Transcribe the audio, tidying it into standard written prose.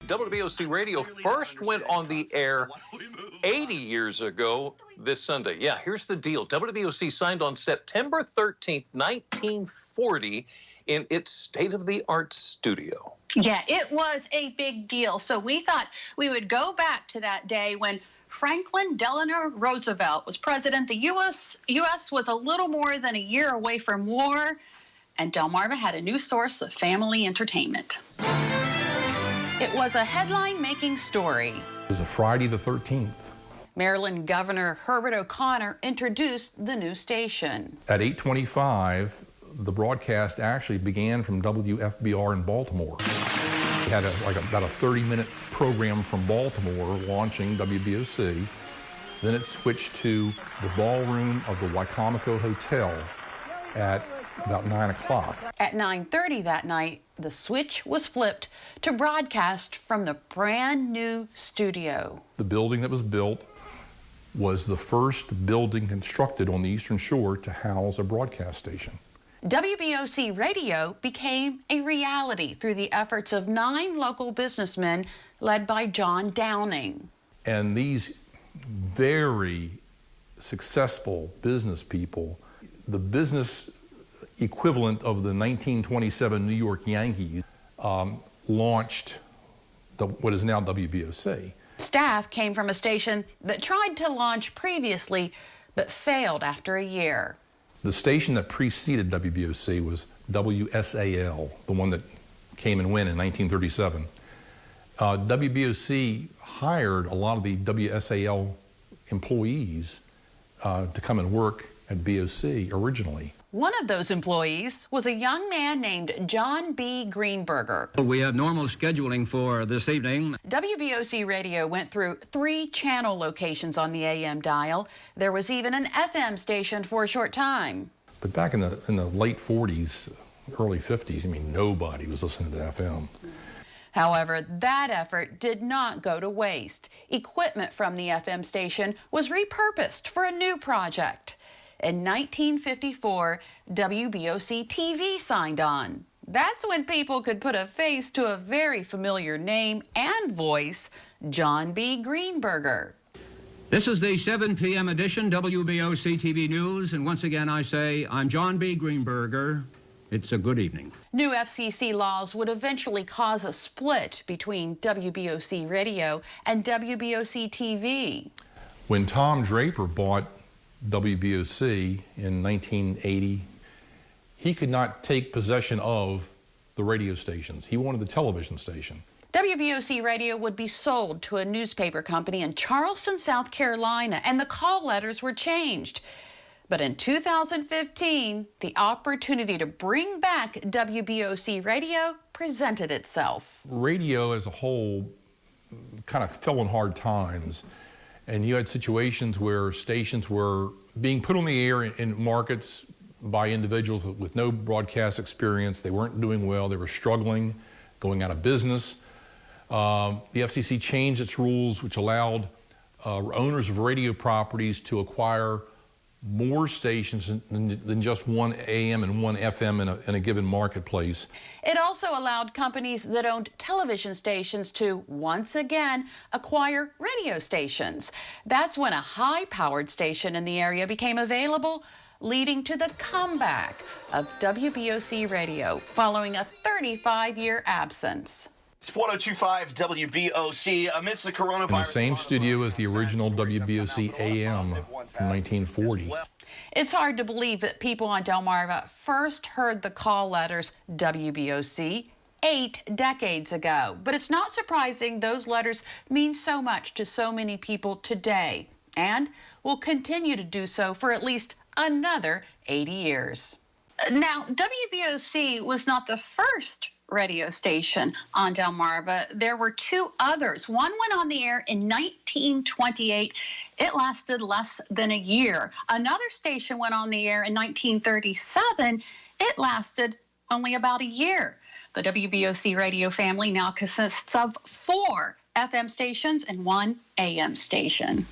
WBOC Radio first went on the air 80 years ago this Sunday. Yeah, here's the deal. WBOC signed on September 13th, 1940 in its state-of-the-art studio. Yeah, it was a big deal. So we thought we would go back to that day when Franklin Delano Roosevelt was president. The U.S. was a little more than a year away from war, and Delmarva had a new source of family entertainment. It was a headline-making story. It was a Friday the 13th. Maryland Governor Herbert O'Connor introduced the new station. At 8:25, the broadcast actually began from WFBR in Baltimore. We had about a 30-minute program from Baltimore launching WBOC. Then it switched to the ballroom of the Wicomico Hotel at about 9 o'clock. At 9:30 that night, the switch was flipped to broadcast from the brand new studio. The building that was built was the first building constructed on the Eastern Shore to house a broadcast station. WBOC Radio became a reality through the efforts of 9 local businessmen led by John Downing. And these very successful business people, the business equivalent of the 1927 New York Yankees, launched what is now WBOC. Staff came from a station that tried to launch previously but failed after a year. The station that preceded WBOC was WSAL, the one that came and went in 1937. WBOC hired a lot of the WSAL employees to come and work at BOC originally. One of those employees was a young man named John B. Greenberger. We have normal scheduling for this evening. WBOC Radio went through 3 channel locations on the AM dial. There was even an FM station for a short time. But back in the late 40s, early 50s, I mean, nobody was listening to FM. However, that effort did not go to waste. Equipment from the FM station was repurposed for a new project. In 1954, WBOC TV signed on. That's when people could put a face to a very familiar name and voice, John B. Greenberger. This is the 7 p.m. edition, WBOC TV News, and once again I say, I'm John B. Greenberger. It's a good evening. New FCC laws would eventually cause a split between WBOC Radio and WBOC TV. When Tom Draper bought WBOC in 1980, he could not take possession of the radio stations. He wanted the television station. WBOC Radio would be sold to a newspaper company in Charleston, South Carolina, and the call letters were changed. But in 2015, the opportunity to bring back WBOC Radio presented itself. Radio as a whole kind of fell in hard times. And you had situations where stations were being put on the air in markets by individuals with no broadcast experience. They weren't doing well. They were struggling, going out of business. The FCC changed its rules, which allowed owners of radio properties to acquire more stations than just one AM and one FM in a given marketplace. It also allowed companies that owned television stations to, once again, acquire radio stations. That's when a high-powered station in the area became available, leading to the comeback of WBOC Radio following a 35-year absence. It's 102.5 WBOC amidst the coronavirus. In the same studio as the original WBOC AM from 1940. It's hard to believe that people on Delmarva first heard the call letters WBOC 8 decades ago. But it's not surprising those letters mean so much to so many people today and will continue to do so for at least another 80 years. Now, WBOC was not the first radio station on Delmarva. There were 2 others. One went on the air in 1928. It lasted less than a year. Another station went on the air in 1937. It lasted only about a year. The WBOC radio family now consists of 4 FM stations and 1 AM station.